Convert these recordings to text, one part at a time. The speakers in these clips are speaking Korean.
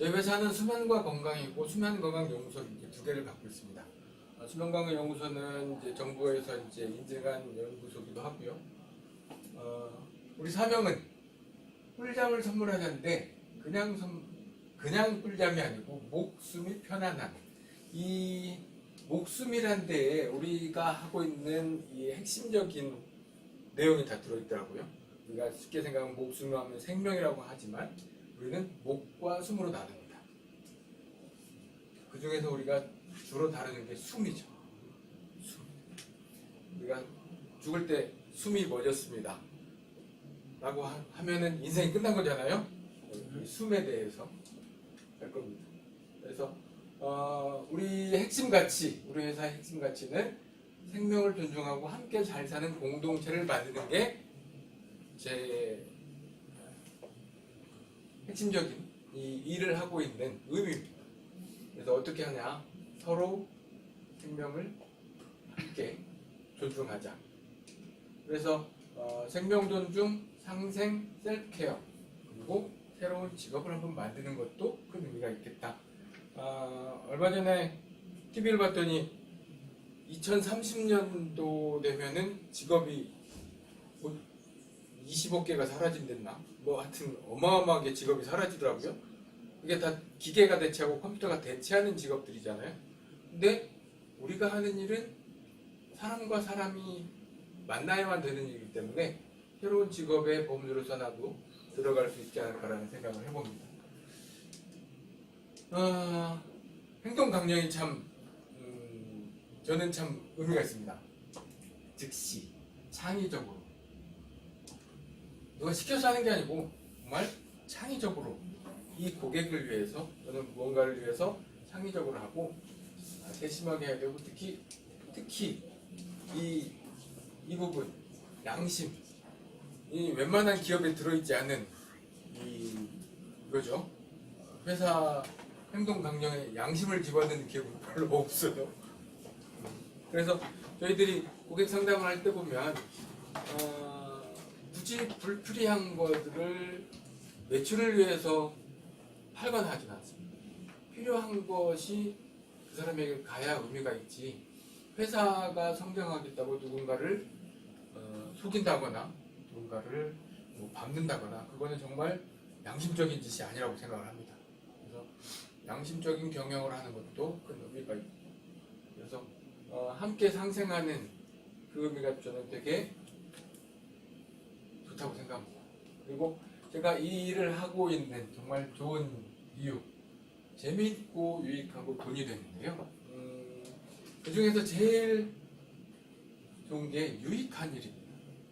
저희 회사는 수면과 건강이고 수면건강연구소 이렇게 두 개를 갖고 있습니다. 수면건강연구소는 이제 정부에서 이제 인증한 연구소기도 하고요. 우리 사명은 꿀잠을 선물하자는데 그냥 꿀잠이 아니고 목숨이 편안한, 이 목숨이란 데에 우리가 하고 있는 이 핵심적인 내용이 다 들어있더라고요. 우리가 쉽게 생각하면 목숨이 하면 생명이라고 하지만 우리는 목과 숨으로 나눕니다. 그 중에서 우리가 주로 다루는 게 숨이죠. 숨. 우리가 죽을 때 숨이 멎었습니다 라고 하면은 인생이 끝난 거잖아요. 이 숨에 대해서 할 겁니다. 그래서 우리 핵심 가치, 우리 회사의 핵심 가치는 생명을 존중하고 함께 잘 사는 공동체를 만드는 게 제 핵심적인 이 일을 하고 있는 의미입니다. 그래서 어떻게 하냐? 서로 생명을 함께 존중하자. 그래서 생명 존중, 상생, 셀프케어, 그리고 새로운 직업을 한번 만드는 것도 큰 의미가 있겠다. 얼마 전에 TV를 봤더니 2030년도 되면은 직업이 뭐 25개가 사라진댔나? 뭐 하여튼 어마어마하게 직업이 사라지더라고요. 그게 다 기계가 대체하고 컴퓨터가 대체하는 직업들이잖아요. 근데 우리가 하는 일은 사람과 사람이 만나야만 되는 일이기 때문에 새로운 직업의 범주로서 나도 들어갈 수 있지 않을까라는 생각을 해봅니다. 행동 강령이 저는 참 의미가 있습니다. 즉시, 창의적으로. 누가 시켜서 하는 게 아니고 정말 창의적으로 이 고객을 위해서 또는 무언가를 위해서 창의적으로 하고 세심하게 해야 되고, 특히 이 부분, 양심, 이 웬만한 기업에 들어있지 않은 이거죠. 회사 행동 강령에 양심을 집어넣는 기업은 별로 없어요. 그래서 저희들이 고객 상담을 할 때 보면 굳이 불필요한 것들을 매출을 위해서 팔거나 하진 않습니다. 필요한 것이 그 사람에게 가야 의미가 있지, 회사가 성장하겠다고 누군가를 속인다거나 누군가를 밟는다거나, 그거는 정말 양심적인 짓이 아니라고 생각을 합니다. 그래서 양심적인 경영을 하는 것도 큰 의미가 있고, 그래서 함께 상생하는 그 의미가 저는 되게 좋다고 생각합니다. 그리고 제가 이 일을 하고 있는 정말 좋은 이유, 재미있고 유익하고 돈이 되는데요. 그 중에서 제일 좋은 게 유익한 일입니다.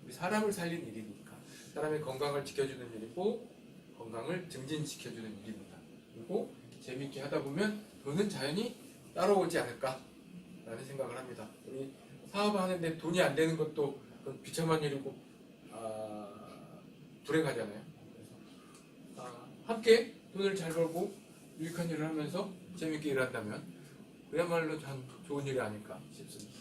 우리 사람을 살린 일이니까, 사람의 건강을 지켜주는 일이고 건강을 증진시켜주는 일입니다. 그리고 재미있게 하다 보면 돈은 자연히 따라오지 않을까라는 생각을 합니다. 우리 사업하는데 돈이 안 되는 것도 비참한 일이고 불행하잖아요. 그래서 함께 돈을 잘 벌고 유익한 일을 하면서 재미있게 일한다면 그야말로 참 좋은 일이 아닐까 싶습니다.